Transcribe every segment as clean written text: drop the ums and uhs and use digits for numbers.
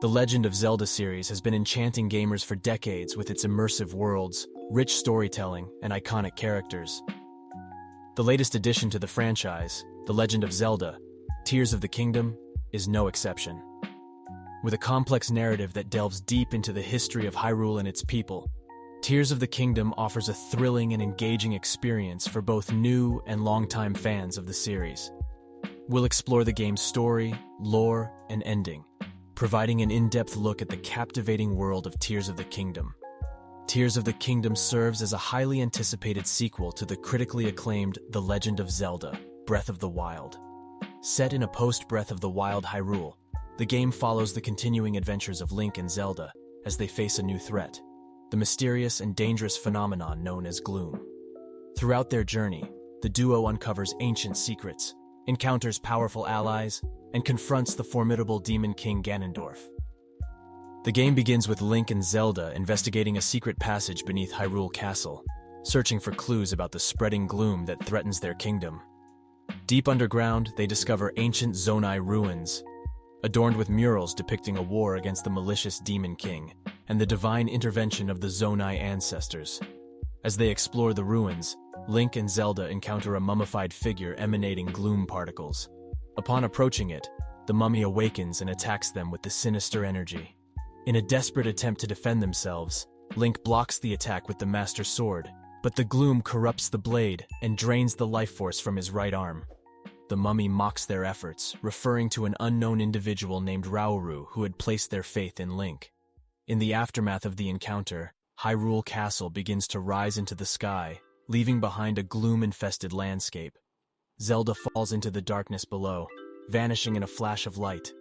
The Legend of Zelda series has been enchanting gamers for decades with its immersive worlds, rich storytelling, and iconic characters. The latest addition to the franchise, The Legend of Zelda, Tears of the Kingdom, is no exception. With a complex narrative that delves deep into the history of Hyrule and its people, Tears of the Kingdom offers a thrilling and engaging experience for both new and longtime fans of the series. We'll explore the game's story, lore, and ending, providing an in-depth look at the captivating world of Tears of the Kingdom. Tears of the Kingdom serves as a highly anticipated sequel to the critically acclaimed The Legend of Zelda: Breath of the Wild. Set in a post-Breath of the Wild Hyrule, the game follows the continuing adventures of Link and Zelda as they face a new threat, the mysterious and dangerous phenomenon known as gloom. Throughout their journey, the duo uncovers ancient secrets, encounters powerful allies, and confronts the formidable Demon King Ganondorf. The game begins with Link and Zelda investigating a secret passage beneath Hyrule Castle, searching for clues about the spreading gloom that threatens their kingdom. Deep underground, they discover ancient Zonai ruins, adorned with murals depicting a war against the malicious Demon King and the divine intervention of the Zonai ancestors. As they explore the ruins, Link and Zelda encounter a mummified figure emanating gloom particles. Upon approaching it, the mummy awakens and attacks them with the sinister energy. In a desperate attempt to defend themselves, Link blocks the attack with the Master Sword, but the gloom corrupts the blade and drains the life force from his right arm. The mummy mocks their efforts, referring to an unknown individual named Rauru who had placed their faith in Link. In the aftermath of the encounter, Hyrule Castle begins to rise into the sky, leaving behind a gloom-infested landscape. Zelda falls into the darkness below, vanishing in a flash of light.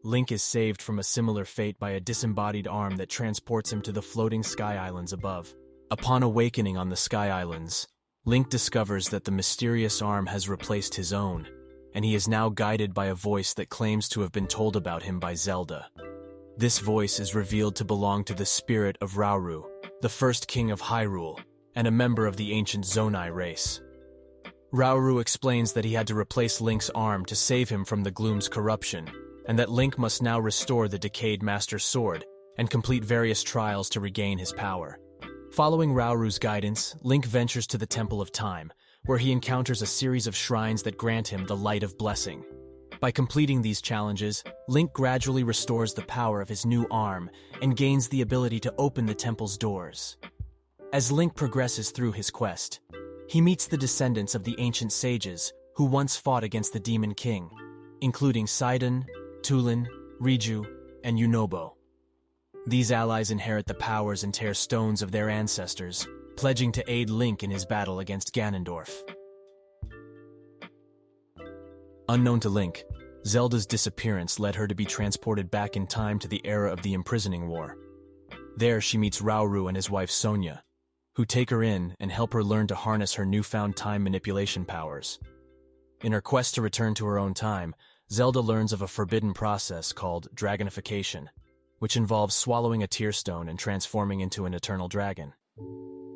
Link is saved from a similar fate by a disembodied arm that transports him to the floating Sky Islands above. Upon awakening on the Sky Islands, Link discovers that the mysterious arm has replaced his own, and he is now guided by a voice that claims to have been told about him by Zelda. This voice is revealed to belong to the spirit of Rauru, the first king of Hyrule, and a member of the ancient Zonai race. Rauru explains that he had to replace Link's arm to save him from the gloom's corruption, and that Link must now restore the decayed Master Sword and complete various trials to regain his power. Following Rauru's guidance, Link ventures to the Temple of Time, where he encounters a series of shrines that grant him the Light of Blessing. By completing these challenges, Link gradually restores the power of his new arm and gains the ability to open the temple's doors. As Link progresses through his quest, he meets the descendants of the ancient sages who once fought against the Demon King, including Sidon, Tulin, Riju, and Yunobo. These allies inherit the powers and tear stones of their ancestors, pledging to aid Link in his battle against Ganondorf. Unknown to Link, Zelda's disappearance led her to be transported back in time to the era of the Imprisoning War. There she meets Rauru and his wife Sonia, who take her in and help her learn to harness her newfound time manipulation powers. In her quest to return to her own time, Zelda learns of a forbidden process called dragonification, which involves swallowing a tear stone and transforming into an eternal dragon.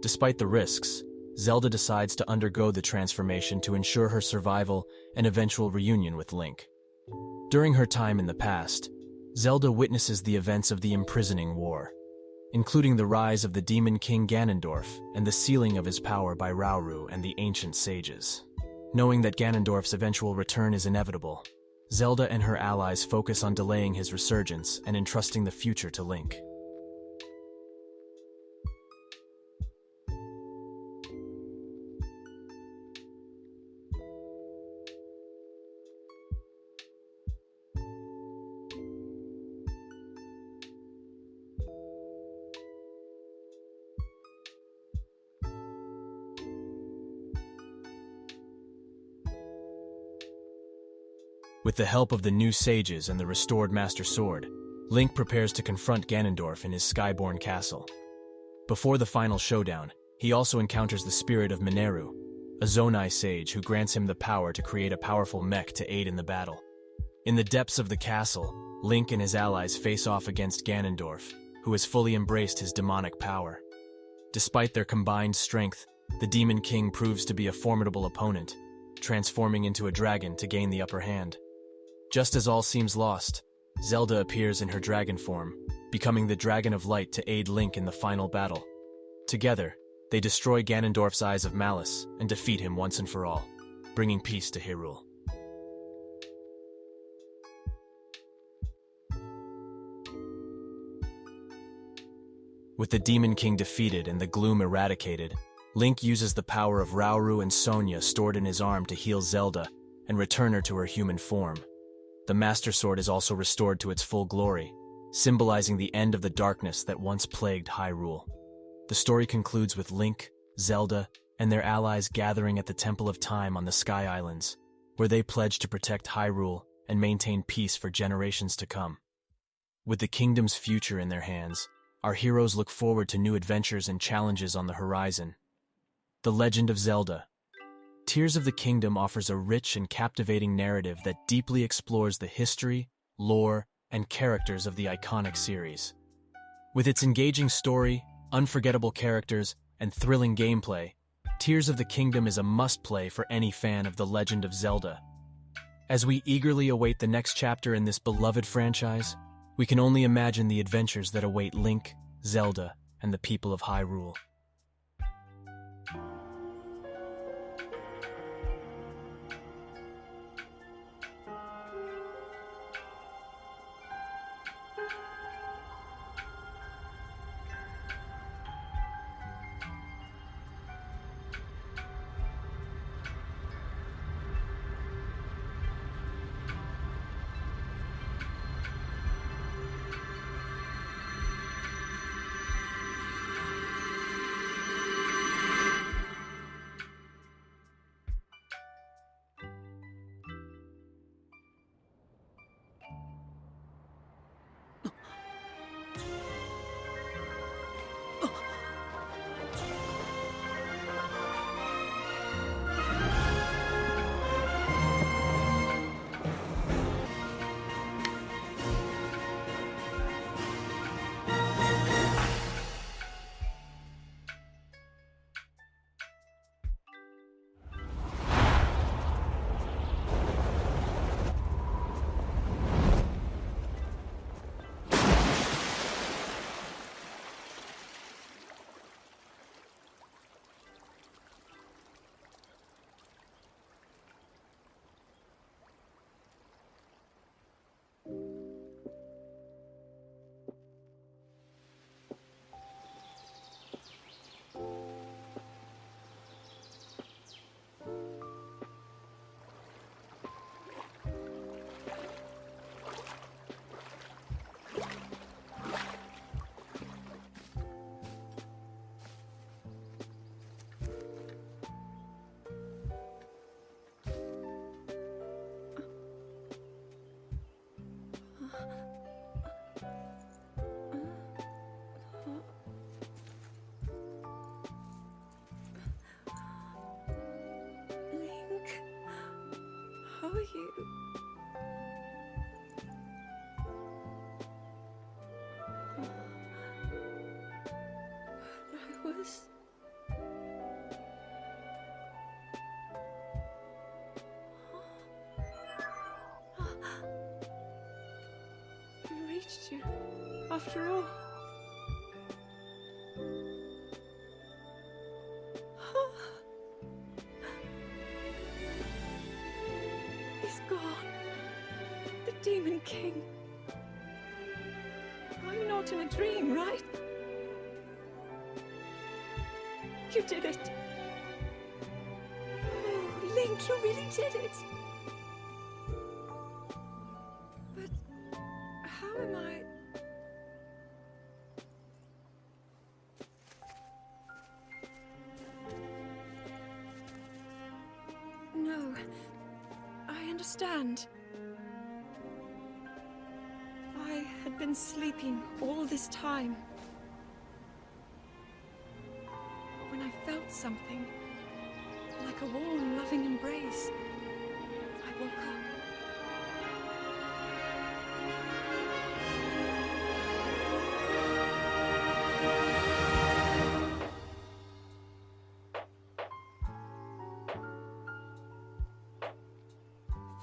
Despite the risks, Zelda decides to undergo the transformation to ensure her survival and eventual reunion with Link. During her time in the past, Zelda witnesses the events of the Imprisoning War, including the rise of the Demon King Ganondorf and the sealing of his power by Rauru and the ancient sages. Knowing that Ganondorf's eventual return is inevitable, Zelda and her allies focus on delaying his resurgence and entrusting the future to Link. With the help of the new sages and the restored Master Sword, Link prepares to confront Ganondorf in his Skyborn castle. Before the final showdown, he also encounters the spirit of Mineru, a Zonai sage who grants him the power to create a powerful mech to aid in the battle. In the depths of the castle, Link and his allies face off against Ganondorf, who has fully embraced his demonic power. Despite their combined strength, the Demon King proves to be a formidable opponent, transforming into a dragon to gain the upper hand. Just as all seems lost, Zelda appears in her dragon form, becoming the Dragon of Light to aid Link in the final battle. Together, they destroy Ganondorf's Eyes of Malice and defeat him once and for all, bringing peace to Hyrule. With the Demon King defeated and the gloom eradicated, Link uses the power of Rauru and Sonia stored in his arm to heal Zelda and return her to her human form. The Master Sword is also restored to its full glory, symbolizing the end of the darkness that once plagued Hyrule. The story concludes with Link, Zelda, and their allies gathering at the Temple of Time on the Sky Islands, where they pledge to protect Hyrule and maintain peace for generations to come. With the kingdom's future in their hands, our heroes look forward to new adventures and challenges on the horizon. The Legend of Zelda. Tears of the Kingdom offers a rich and captivating narrative that deeply explores the history, lore, and characters of the iconic series. With its engaging story, unforgettable characters, and thrilling gameplay, Tears of the Kingdom is a must-play for any fan of The Legend of Zelda. As we eagerly await the next chapter in this beloved franchise, we can only imagine the adventures that await Link, Zelda, and the people of Hyrule. How are you? I was... We reached you, after all. He's gone. The Demon King. I'm not in a dream, right? You did it. Oh, Link, you really did it. But how am I... No, I understand. I had been sleeping all this time. But when I felt something, like a warm, loving embrace, I woke up.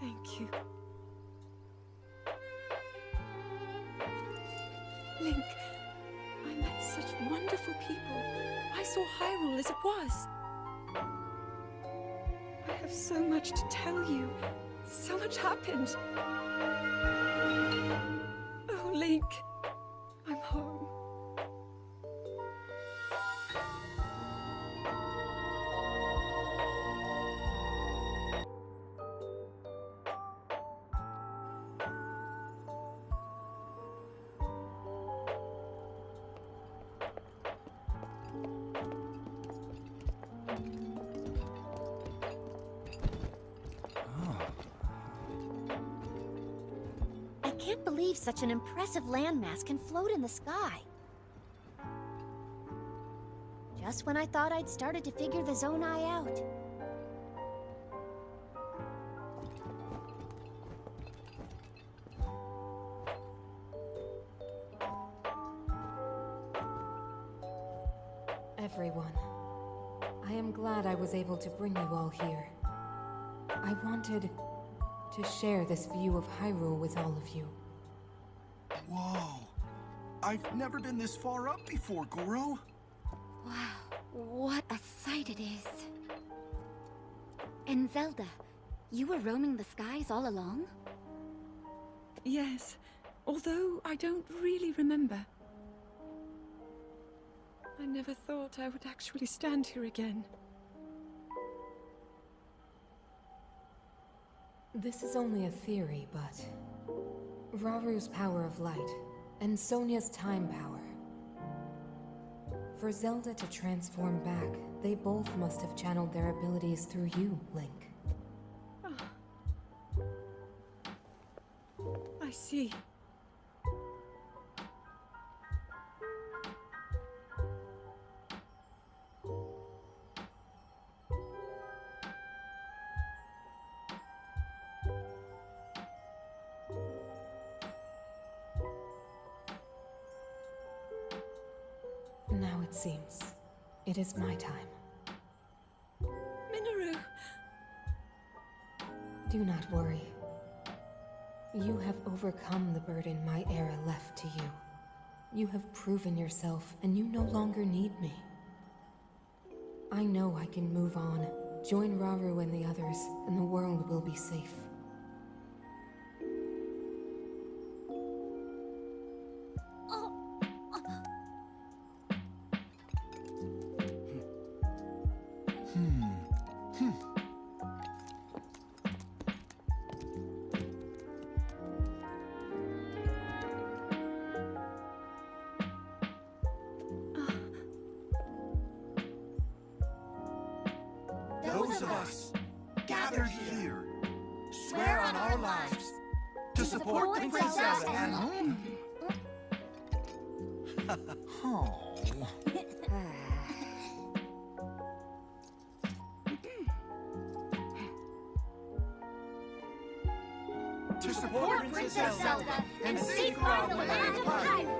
Thank you. Link, I met such wonderful people. I saw Hyrule as it was. I have so much to tell you. So much happened. Oh, Link, I'm home. I can't believe such an impressive landmass can float in the sky. Just when I thought I'd started to figure the Zonai out. Everyone, I am glad I was able to bring you all here. I wanted to share this view of Hyrule with all of you. Whoa! I've never been this far up before, Goro. Wow, what a sight it is. And Zelda, you were roaming the skies all along? Yes, although I don't really remember. I never thought I would actually stand here again. This is only a theory, but Raru's power of light and Sonia's time power. For Zelda to transform back, they both must have channeled their abilities through you, Link. I see. Now it seems it is my time. Minoru! Do not worry. You have overcome the burden my era left to you. You have proven yourself, and you no longer need me. I know I can move on, join Raru and the others, and the world will be safe. Those of us gathered here swear on our lives to support the princess and... Oh. To support Princess Zelda and safeguard the land of Hyrule.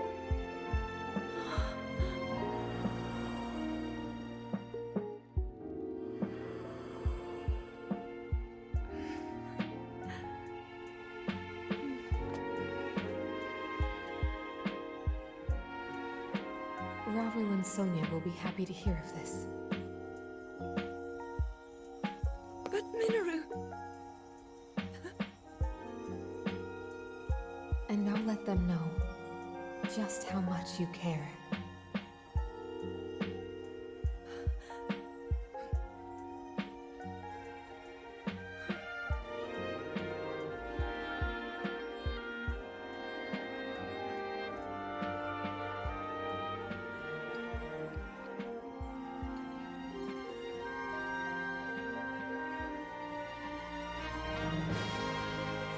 Raru and Sonia will be happy to hear of this. But Minoru... And I'll let them know just how much you care.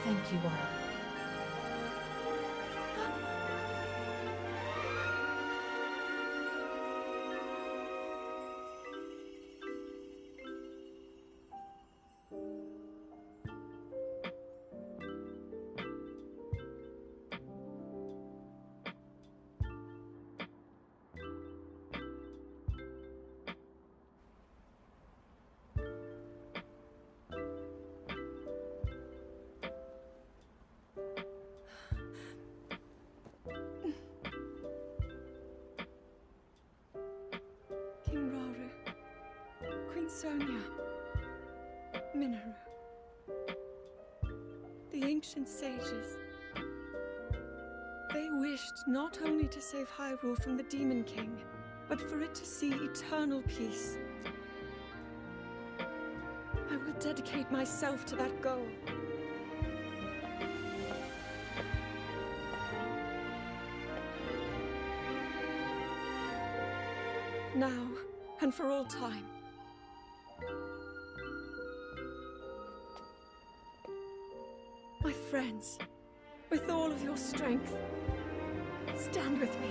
Thank you all. Sonia, Minoru, the ancient sages. They wished not only to save Hyrule from the Demon King, but for it to see eternal peace. I will dedicate myself to that goal. Now, and for all time. My friends, with all of your strength, stand with me.